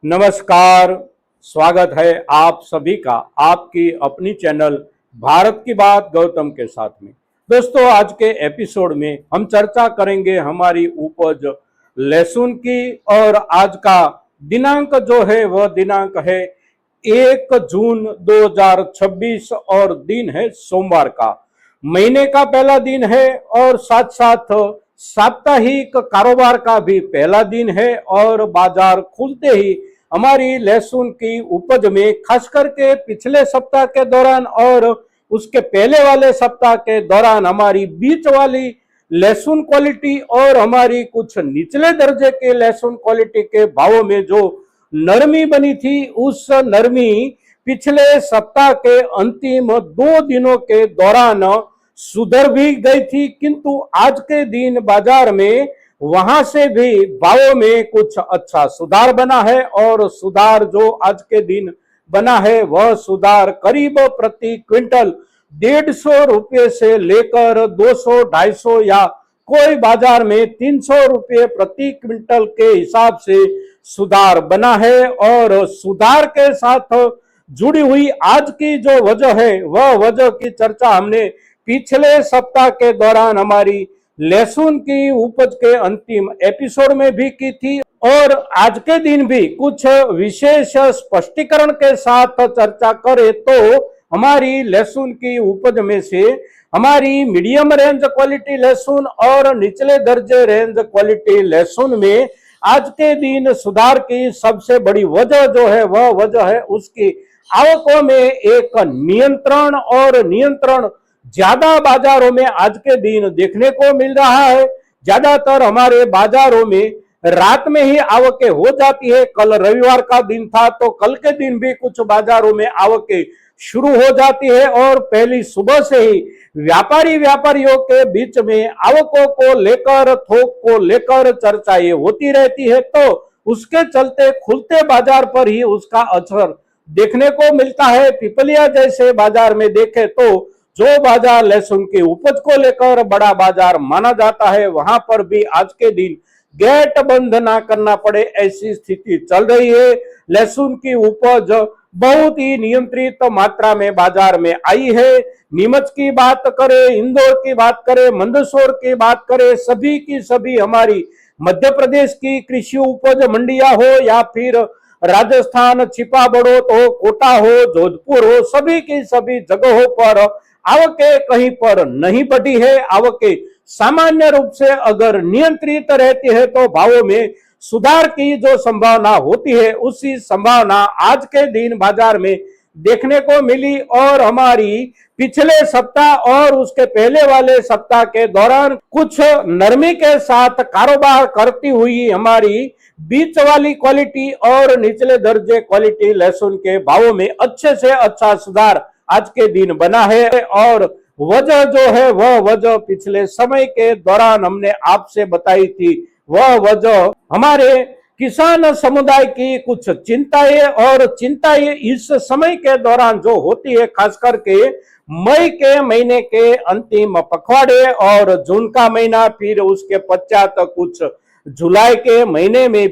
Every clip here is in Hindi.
नमस्कार। स्वागत है आप सभी का आपकी अपनी चैनल भारत की बात गौतम के साथ में। दोस्तों, आज के एपिसोड में हम चर्चा करेंगे हमारी उपज लहसुन की। और आज का दिनांक जो है वह दिनांक है 1 जून 2026 और दिन है सोमवार का। महीने का पहला दिन है और साथ साथ साप्ताहिक कारोबार का भी पहला दिन है। और बाजार खुलते ही हमारी लहसुन की उपज में खास करके पिछले सप्ताह के दौरान और उसके पहले वाले सप्ताह के दौरान हमारी बीच वाली लहसुन क्वालिटी और हमारी कुछ निचले दर्जे के लहसुन क्वालिटी के भावों में जो नरमी बनी थी, उस नरमी पिछले सप्ताह के अंतिम 2 दिनों के दौरान सुधर भी गई थी। किंतु आज के दिन बाजार में वहां से भी भावों में कुछ अच्छा सुधार बना है। और सुधार जो आज के दिन बना है वह सुधार करीब प्रति क्विंटल 150 रुपये से लेकर 200, 250 या कोई बाजार में 300 रुपये प्रति क्विंटल के हिसाब से सुधार बना है। और सुधार के साथ जुड़ी हुई आज की जो वजह है वह वजह की चर्चा हमने पिछले सप्ताह के दौरान हमारी लहसुन की उपज के अंतिम एपिसोड में भी की थी। और आज के दिन भी कुछ विशेष स्पष्टीकरण के साथ चर्चा करें तो हमारी लहसुन की उपज में से हमारी मीडियम रेंज क्वालिटी लहसुन और निचले दर्जे रेंज क्वालिटी लहसुन में आज के दिन सुधार की सबसे बड़ी वजह जो है वह वजह है उसकी आवकों में एक नियंत्रण। और नियंत्रण ज्यादा बाजारों में आज के दिन देखने को मिल रहा है। ज्यादातर हमारे बाजारों में रात में ही आवकें हो जाती है। कल रविवार का दिन था तो कल के दिन भी कुछ बाजारों में आवकें शुरू हो जाती है। और पहली सुबह से ही व्यापारियों के बीच में आवकों को लेकर, थोक को लेकर चर्चाएं होती रहती है। तो उसके चलते खुलते बाजार पर ही उसका असर देखने को मिलता है। पिपलिया जैसे बाजार में देखें तो जो बाजार लहसुन की उपज को लेकर बड़ा बाजार माना जाता है, वहां पर भी आज के दिन गेट बंद ना करना पड़े ऐसी स्थिति चल रही है। लहसुन की उपज बहुत ही नियंत्रित मात्रा में बाजार में आई है। नीमच की बात करें, इंदौर की बात करें, मंदसौर की बात करें, सभी की सभी हमारी मध्य प्रदेश की कृषि उपज मंडियां हो या फिर राजस्थान छिपा बड़ौत हो, कोटा हो, जोधपुर हो, सभी की सभी जगहों पर आवकें कहीं पर नहीं बढ़ी है। आवकें सामान्य रूप से अगर नियंत्रित रहती है तो भावों में सुधार की जो संभावना होती है उसी संभावना आज के दिन बाजार में देखने को मिली। और हमारी पिछले सप्ताह और उसके पहले वाले सप्ताह के दौरान कुछ नरमी के साथ कारोबार करती हुई हमारी बीच वाली क्वालिटी और निचले दर्जे क्वालिटी लहसुन के भावों में अच्छे से अच्छा सुधार आज के दिन बना है। और वजह जो है वह वजह पिछले समय के दौरान हमने आपसे बताई थी। वह वजह हमारे किसान समुदाय की कुछ चिंताएं और चिंताएं इस समय के दौरान जो होती है, खास करके मई के महीने के अंतिम पखवाड़े और जून का महीना, फिर उसके पश्चात कुछ जुलाई के महीने में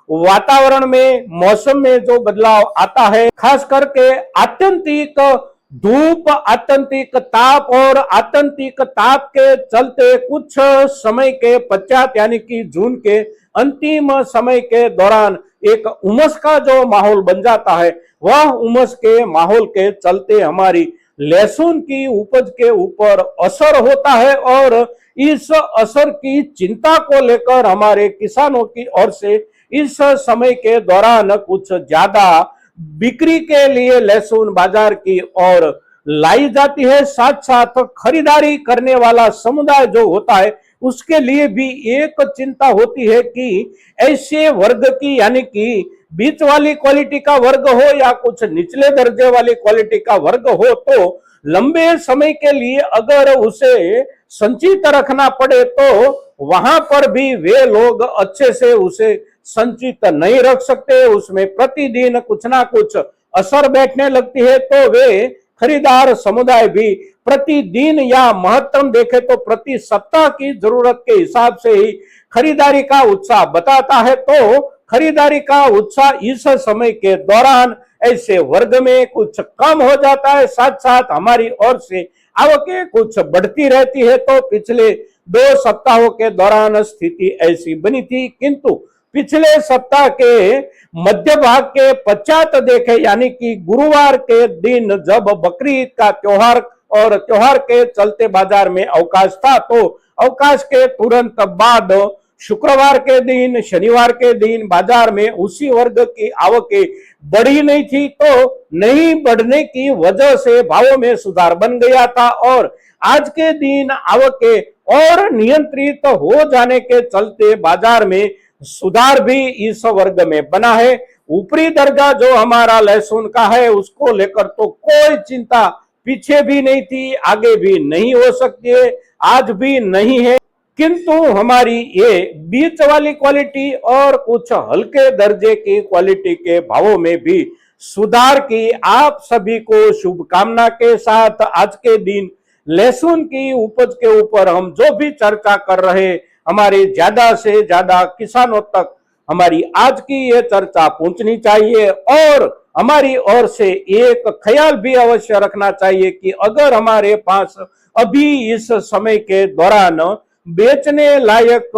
वातावरण में, मौसम में जो बदलाव आता है, खास करके आत्यंतिक धूप, आत्यंतिक ताप और आत्यंतिक ताप के चलते कुछ समय के पश्चात यानी कि जून के अंतिम समय के दौरान एक उमस का जो माहौल बन जाता है, वह उमस के माहौल के चलते हमारी लहसुन की उपज के ऊपर असर होता है। और इस असर की चिंता को लेकर हमारे किसानों की ओर से इस समय के दौरान कुछ ज्यादा बिक्री के लिए लहसुन बाजार की ओर लाई जाती है। साथ साथ खरीदारी करने वाला समुदाय जो होता है उसके लिए भी एक चिंता होती है कि ऐसे वर्ग की यानी कि बीच वाली क्वालिटी का वर्ग हो या कुछ निचले दर्जे वाली क्वालिटी का वर्ग हो तो लंबे समय के लिए अगर उसे संचित रखना पड़े तो वहां पर भी वे लोग अच्छे से उसे संचित नहीं रख सकते। उसमें प्रतिदिन कुछ ना कुछ असर बैठने लगती है। तो वे खरीदार समुदाय भी प्रतिदिन या महत्तम देखे तो प्रति सप्ताह की जरूरत के हिसाब से ही खरीदारी का उत्साह बताता है। तो खरीदारी का उत्साह इस समय के दौरान ऐसे वर्ग में कुछ कम हो जाता है, साथ साथ हमारी ओर से आवकें कुछ बढ़ती रहती है। तो पिछले 2 सप्ताहों के दौरान स्थिति ऐसी बनी थी, किंतु पिछले सप्ताह के मध्य भाग के पश्चात देखे, यानी कि गुरुवार के दिन जब बकरी ईद का त्योहार और त्योहार के चलते बाजार में अवकाश था, तो अवकाश के तुरंत बाद शुक्रवार के दिन, शनिवार के दिन बाजार में उसी वर्ग की आवकें बढ़ी नहीं थी। तो नहीं बढ़ने की वजह से भावों में सुधार बन गया था और आज के दिन आवकें और नियंत्रित हो जाने के चलते बाजार में सुधार भी इस वर्ग में बना है। ऊपरी दर्जा जो हमारा लहसुन का है, उसको लेकर तो कोई चिंता पीछे भी नहीं थी, आगे भी नहीं हो सकती है, आज भी नहीं है। किंतु हमारी ये बीच वाली क्वालिटी और कुछ हल्के दर्जे की क्वालिटी के भावों में भी सुधार की आप सभी को शुभकामना के साथ आज के दिन लहसुन की उपज के ऊपर हम जो भी चर्चा कर रहे, हमारे ज्यादा से ज्यादा किसानों तक हमारी आज की ये चर्चा पहुंचनी चाहिए। और हमारी ओर से एक ख्याल भी अवश्य रखना चाहिए कि अगर हमारे पास अभी इस समय के दौरान बेचने लायक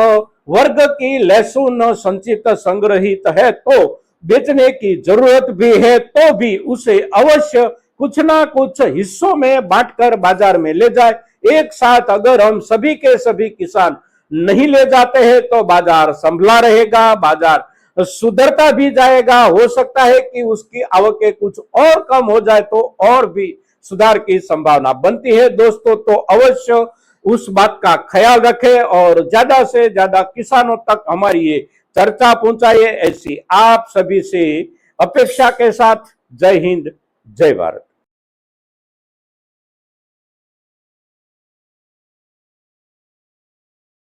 वर्ग की लहसुन संचित संग्रहित है, तो बेचने की जरूरत भी है, तो भी उसे अवश्य कुछ ना कुछ हिस्सों में बांटकर बाजार में ले जाए। एक साथ अगर हम सभी के सभी किसान नहीं ले जाते हैं तो बाजार संभला रहेगा, बाजार सुधरता भी जाएगा। हो सकता है कि उसकी आवकें कुछ और कम हो जाए तो और भी सुधार की संभावना बनती है। दोस्तों, तो अवश्य उस बात का ख्याल रखें और ज्यादा से ज्यादा किसानों तक हमारी ये चर्चा पहुंचाइए, ऐसी आप सभी से अपेक्षा के साथ। जय हिंद, जय भारत।